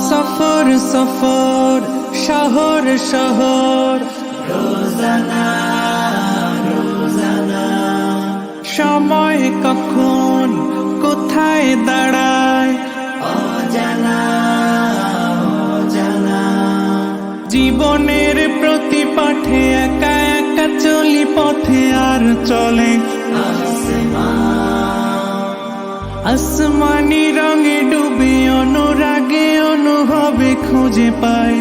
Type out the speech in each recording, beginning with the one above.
সফর সফর শহর শহর রোজানা রোজানা সময় কখন কোথায় দাঁড়ায় অজানা অজানা জীবনের প্রতি পাঠে একা একা চলি পথে আর চলে আসমানি রঙে ডুবে অনুরাগে অনুভবে খুঁজে পায়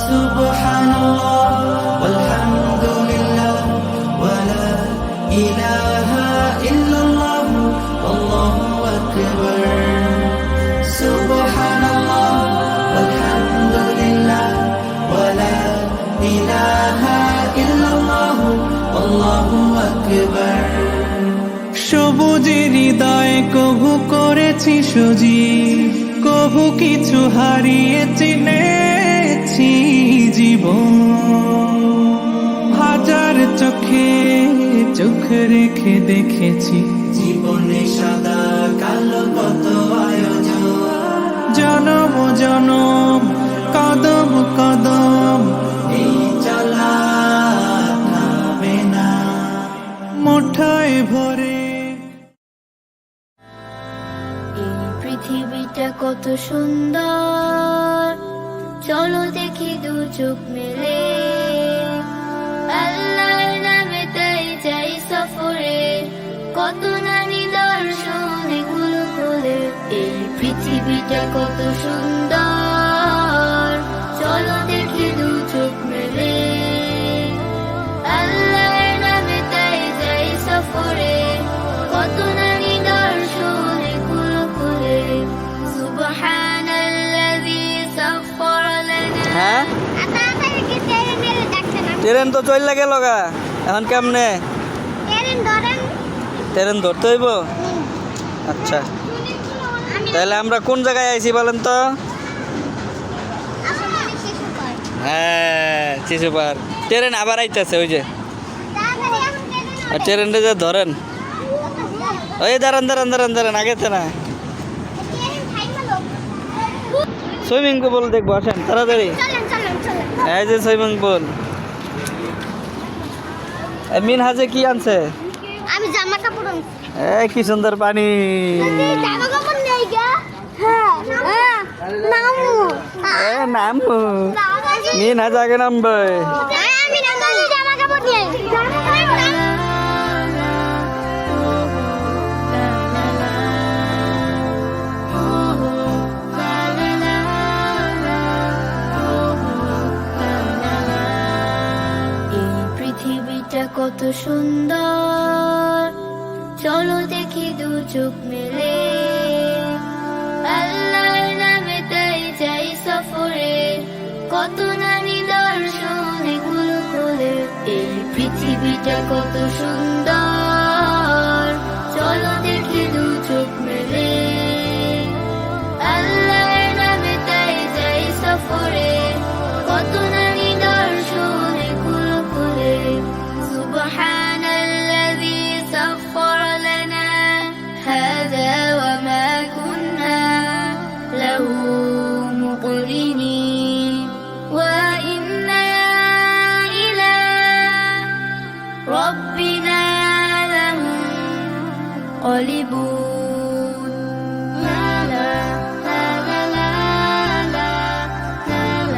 সুবহানাল্লাহ ওয়ালহামদুলিল্লাহ ওয়ালা ইলাহা ইল্লাল্লাহ আল্লাহু আকবার সুবহানাল্লাহ ওয়ালহামদুলিল্লাহ ওয়ালা ইলাহা ইল্লাল্লাহ আল্লাহু আকবার সবুজের হৃদয় কভু করেছি সজীব কভু কিছু হারিয়ে চিনেছি জীবন হাজার চোখে চোখ রেখে দেখেছি জীবনে সাদা কালো কত আয়োজন জনম জনম কদম কদম এই চলা থামে না মুঠোয় ভরে এই পৃথিবীটা কত সুন্দর চলো দেখি দু চোখ মেলে আল্লাহর নামে তাই যাই সফরে কত না নিদর্শন এগুলো বলে এই পৃথিবীটা কত সুন্দর চলো দেখি দু চোখ মেলে আল্লাহর নামে তাই যাই সফরে কত না নিদর্শন এগুলো বলে সুবহানাল্লাযী সাখখারা লানা হ্যাঁ তাড়াতাড়ি ট্রেনে ডাকছে না ট্রেন তো চল গেল গা এখন কেমনে ট্রেন ধরেন ট্রেন ধরতে হইব আচ্ছা তাহলে আমরা কোন জায়গায় আইছি বলেন তো হ্যাঁ শিশু পার্ক ট্রেন আবার আইতেছে ওই যে ট্রেনটা যে ধরেন ওই দাঁড়ান দাঁড়ান দাঁড়ান দাঁড়ান আগেতে না সুইমিং পুল দেখবো আসেন তাড়াতাড়ি এই যে সুইমিং পুল মিন হাজে কি আনছে আমি জামা কাপড় আনছি এই কি সুন্দর পানি জামা কাপড় নেই গা হ্যাঁ নামু নামু মিন হাজ আগে নামবে আমি নামু জামা কাপড় নিয়ে পৃথিবীটা কত সুন্দর চলো দেখি দু চোখ মেলে আল্লাহর নামে তাই যাই সফরে কত না নিদর্শন এগুলো বলে এই পৃথিবীটা কত সুন্দর চলো দেখি দু চোখ মেলে আল্লাহর নামে তাই যাই সফরে কত না নিদর্শন এগুলো বলে সুবহানাল্লাযী সাখখারা লানা হাযা ওয়া মা কুন্না লাহু মুকরিনিন ওয়া ইন্না ইলা রাব্বিনা লামুনকালিবুন লা লা লা লা লা লা লা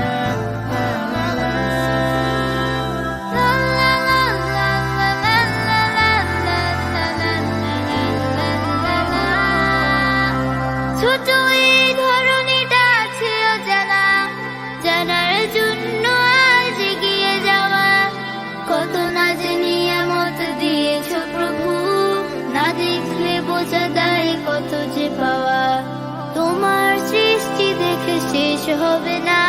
ছোট এই ধরনীটা আছে অজানা জানার জন্য আজ এগিয়ে যাওয়া কত না যে নিয়ামত দিয়েছ প্রভু না দেখলে বোঝা দেয় কত যে পাওয়া তোমার সৃষ্টি দেখে শেষ হবে না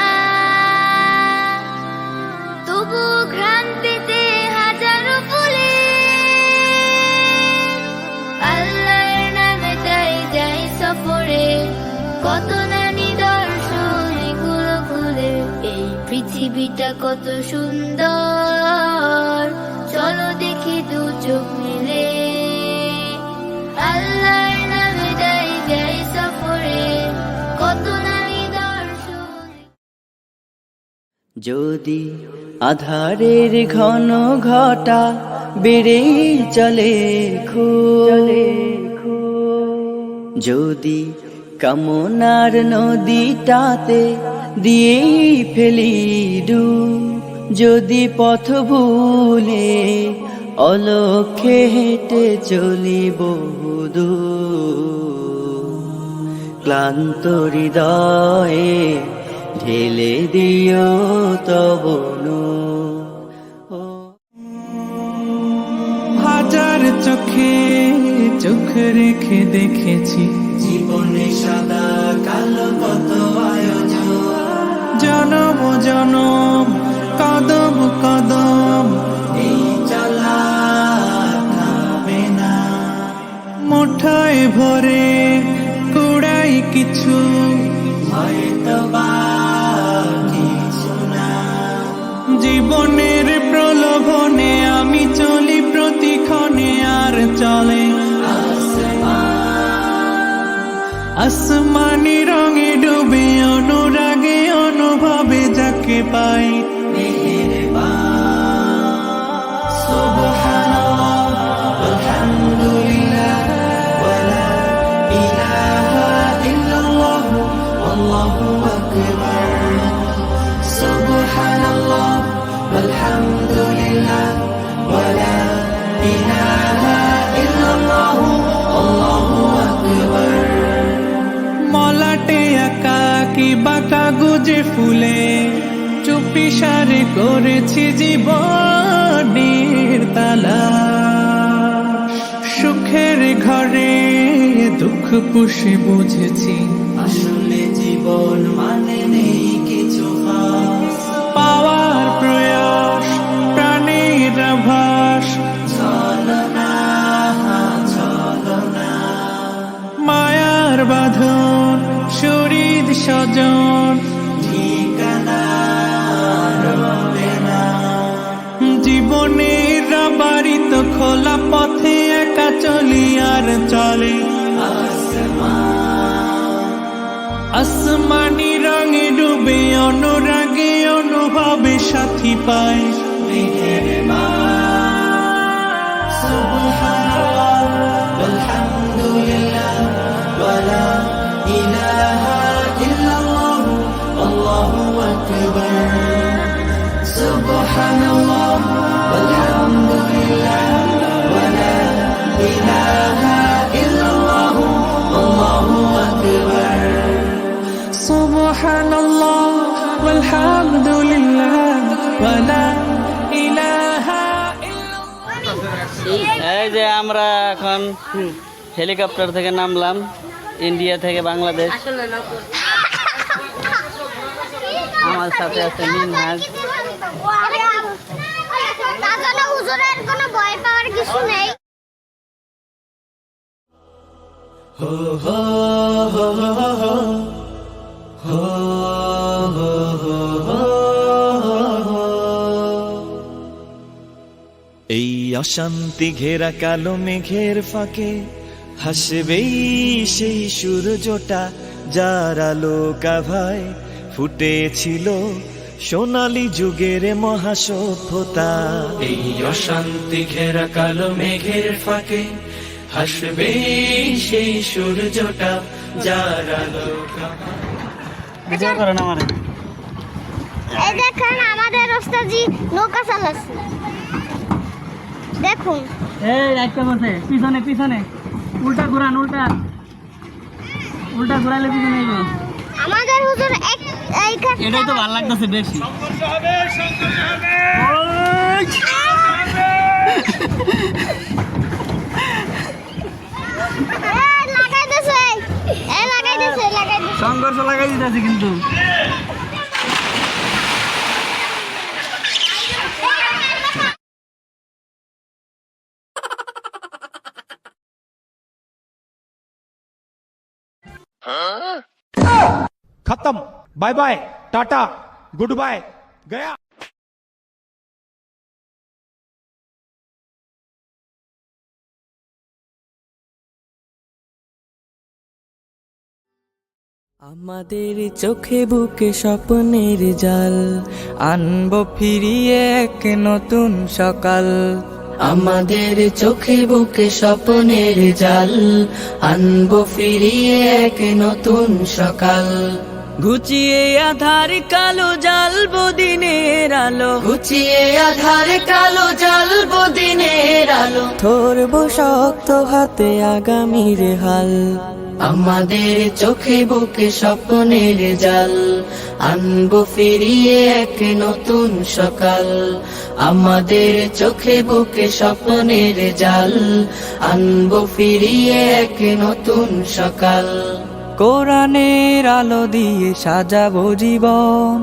তবু ঘ্রাণ পেতে হাজারো ফুলে কত সুন্দর, চলো দেখি দু চোখ মিলে। আল্লাহর নামে যাই যাই সফরে, কত নারী দর্শন। যদি আধারের ঘন ঘটা বেড়ে চলে যদি কামনার নদীটাতে দিয়ে ফেলি ডুব, যদি পথ ভুলে অলক্ষ্যে হেঁটে চলি বহুদূর, ক্লান্ত হৃদয়ে ঢেলে দিও তব হাজার চোখে চোখ রেখে দেখেছি জীবনে সাদা কালো কত আয়োজন, জনম জনম কদম কদম এই চলা থামে না। মুঠোয় ভরে কুড়াই কিছু হয়তো বা কিছু না, জীবনের প্রলোভনে আমি চলি প্রতিক্ষণে, আর চলে আসমানি রঙে ডুবে অনুরাগে অনুভবে যাকে পাই। সুবহানাল্লাহ আলহামদুলিল্লাহ ওয়ালা ইলাহা ইল্লাল্লাহ আল্লাহু আকবার। সুবহানাল্লাহ আলহামদুলিল্লাহ ওয়ালা ইলাহা ইল্লাল্লাহ আল্লাহু আকবার। মলাটে আঁকা কি বাঁকা গুজে ফুলে চুপি সারে করেছি জীবনের তালা, সুখের ঘরে দুঃখ পুষে বুঝেছি আসলে জীবন মানে নেই কিছু খাস, পাওয়ার প্রয়াস প্রাণের আভাস, ছলনা ছলনা মায়ার বাঁধন শরীর স্বজন, ঠিকানা রবে না। জীবনের বাড়িত খোলা পথে একা চলি আর চলে আসমানি রঙে ডুবে অনুরাগে অনুভবে সাথী পায়। সুবহানাল্লাহ আলহামদুলিল্লাহ ওয়ালা ইলাহা ইল্লাল্লাহ আল্লাহু আকবার। সুবহানাল্লাহ আলহামদুলিল্লাহ ওয়ালা ইলাহা ইল্লাল্লাহ আল্লাহু আকবার। সুবহানাল্লাহ ওয়ালহামদুলিল্লাহ ওয়ালা ইলাহা এই যে আমরা এখন হেলিকপ্টার থেকে নামলাম, ইন্ডিয়া থেকে বাংলাদেশ। আমার সাথে আছে মিনহাজ। হুজুরের কোনো ভয় পাওয়ার কিছু নেই। হো হো হো হো হো হো হো হো হো। এই অশান্তি ঘেরা কালো মেঘের ফাঁকে হাসবেই সেই সূর্যটা, যার আলো কাভায় ফুটেছিল সোনালী যুগের মহাসভ্যতা। এই অশান্তি ঘেরা কালো মেঘের ফাঁকে হাসবে সেই সূর্যটা, যার আলো ভিডিও করেন আমার। এই দেখেন আমাদের ওস্তাদজি নৌকা চালাচ্ছে, দেখুন। এই একটা বসে পিছনে পিছনে উল্টা ঘুরান, উল্টা উল্টা ঘুরাইলে পিছনে আইবো। আমাদের হুজুর এইখানে এটাই তো ভালো লাগতেছে বেশি। সংঘর্ষ লাগাই দিতেছে কিন্তু। खत्म, bye bye, tata, good bye, गया। আমাদের চোখে বুকে স্বপ্নের জাল, আনবো ফিরিয়ে এক নতুন সকাল। আমাদের চোখে বুকে স্বপ্নের জাল, আনবো ফিরিয়ে এক নতুন সকাল। ঘুচিয়ে আধার কালো জ্বালবো দিনের আলো, ঘুচিয়ে আধার কালো জ্বালবো দিনের আলো। ধরবো শক্ত হাতে আগামীর হাল। আমাদের চোখে বুকে স্বপ্নের জাল, আনবো ফিরিয়ে এক নতুন সকাল। আমাদের চোখে বুকে স্বপ্নের জাল, আনবো ফিরিয়ে এক নতুন সকাল। কোরআনের আলো দিয়ে সাজাবো জীবন,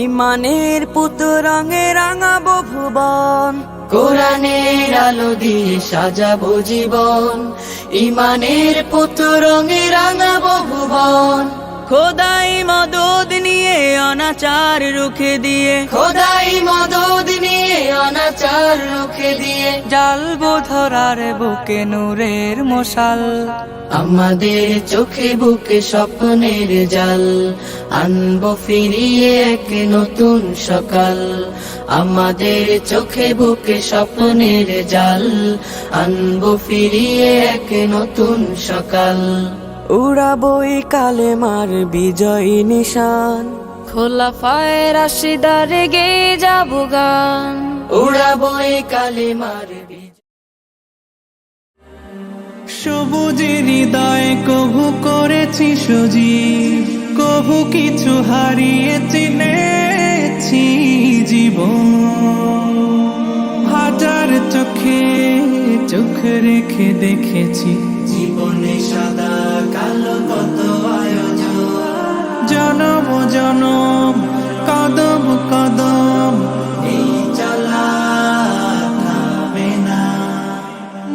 ইমানের পুত রঙে রাঙাবো ভুবন। কোরআনের আলো দিয়ে সাজাবো জীবন, ইমানের পুত রঙে রাঙাবো ভুবন। খোদাই মদদ নিয়ে অনাচার রুখে দিয়ে, খোদাই মদদ নিয়ে অনাচার রুখে দিয়ে। জ্বালবো ধরার বুকে নূরের মশাল। আমাদের চোখে বুকে স্বপ্নের জাল, আনবো ফিরিয়ে এক নতুন সকাল। আমাদের চোখে বুকে স্বপ্নের জাল, আনবো ফিরিয়ে এক নতুন সকাল। উড়াবই কালেমার বিজয় নিশান, খোলাফায়ে রাশিদার গে যাবো গান। উড়াবো এই কালেমার সবুজের হৃদয়ে কভু করেছি সজীব, কভু কিছু হারিয়ে চিনেছি জীবন। হাজার চোখে চোখ রেখে দেখেছি জীবনে সাদা কালো কত আয়োজন। জনম জনম কদম কদম এই চলা থামে না।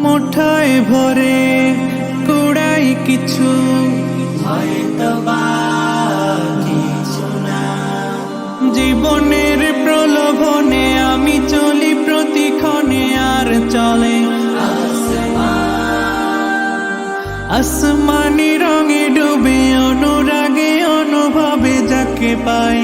মুঠোয় ভরে কুড়াই কিছু, হয়তো বা কিছু না। জীবনের প্রলোভনে আমি চলি প্রতিক্ষণে, আর চলে আসমানি রঙে ডুবে অনুরাগে অনুভবে যাকে পাই।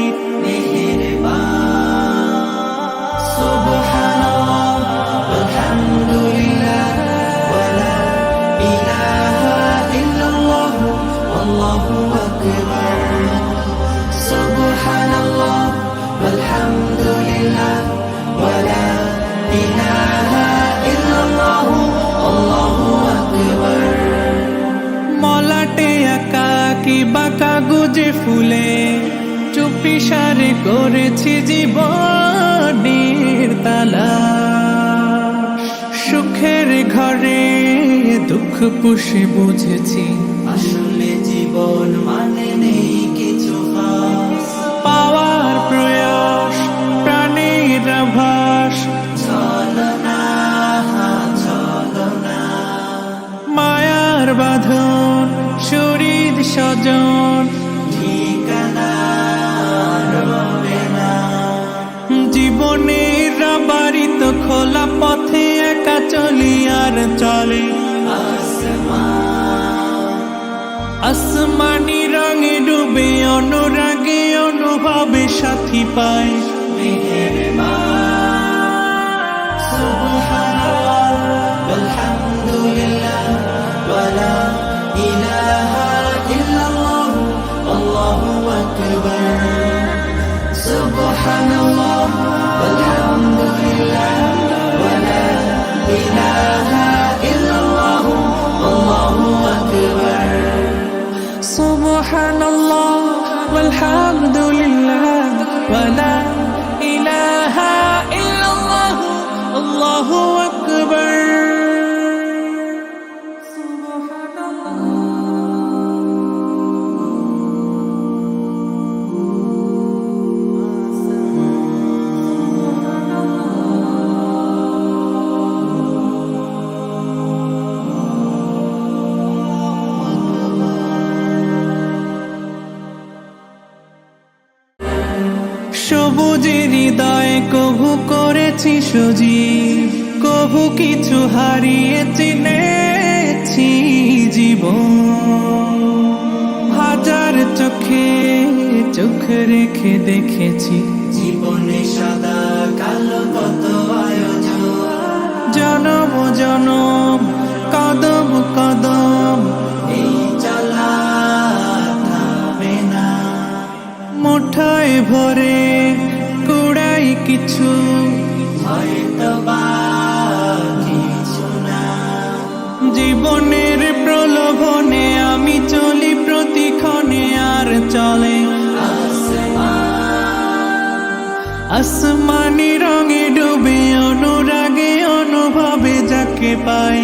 মলাটে আঁকা কি বাঁকা গুজে ফুলে, চুপি সারে করেছি জীবনের তালা। সুখের ঘরে দুঃখ পুষে বুঝেছি আসলে জীবন মানে নেই কিছু খাস। পাওয়ার প্রয়াস প্রাণের আভাস, চলো না চলো না। মায়ার বাঁধন শরীর স্বজন, ঠিকানা রবে না। জীবনের বাড়িত খোলা পথে একা চলি আর চলে আসমানি রঙে ডুবে অনুরাগে অনুভবে সাথী পায়। সুবহানাল্লাহ ওয়ালহামদুলিল্লাহ ওয়ালা ইলাহা ইল্লাল্লাহ আল্লাহু আকবার। সবুজের হৃদয়ে কভু করেছি সজীব, কভু কিছু হারিয়ে চিনেছি জীবন। হাজার চোখে চোখে চোখ রেখে দেখেছি জীবনে সাদা কালো কত আয়োজন, জনম জনম কদম কদম এই চলা থামে না। মুঠায় ভরে কুড়াই কিছু হয়তো বা কিছু না, জীবনের প্রলোভনে আমি চলি প্রতিক্ষণে আর চলে আসমানি রঙে ডুবে অনুরাগে অনুভবে যাকে পাই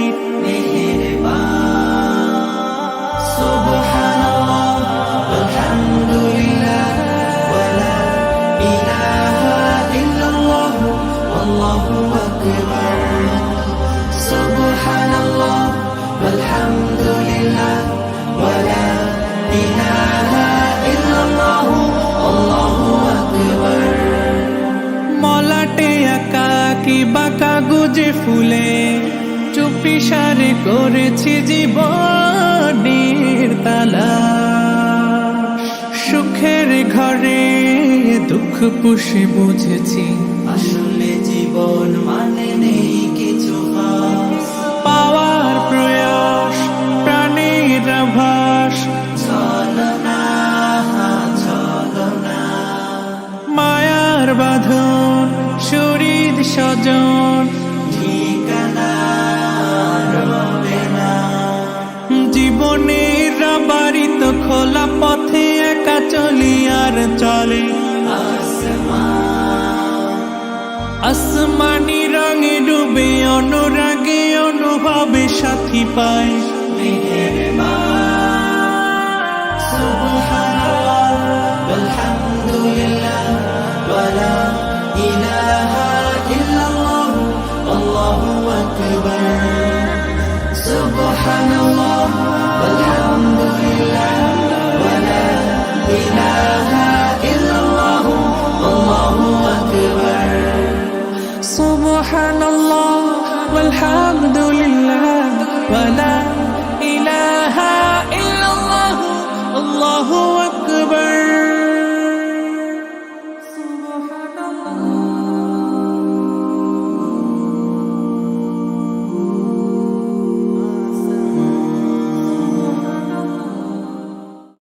সুবহানাল্লাহ আলহামদুলিল্লাহ ওয়ালা ইলাহা ইল্লাল্লাহ আল্লাহু আকবার। সুবহানাল্লাহ আলহামদুলিল্লাহ ওয়ালা ইলাহা ইল্লাল্লাহ আল্লাহু আকবার। মলাটে আঁকা কি বাঁকা গুজে ফুলে চুপি সারে করেছি জীবনের তালা, সুখের ঘরে দুঃখ পুষে বুঝেছি আসলে জীবন মানে নেই কিছু খাস, পাওয়ার প্রয়াস প্রাণের আভাস চলো না চলো না, মায়ার বাঁধন শরীর স্বজন ঠিকানা রবে না। জীবনের বাড়িত খোলা পথে একা চলি আর চলে আসমানি রঙে ডুবে অনুরাগে অনুভবে সাথী পায় সুবহানাল্লাহ আলহামদুলিল্লাহ ওয়ালা ইলাহা ইল্লাল্লাহ আল্লাহু আকবার। সুবহানাল্লাহ আলহামদুলিল্লাহ ওয়ালা ইলাহা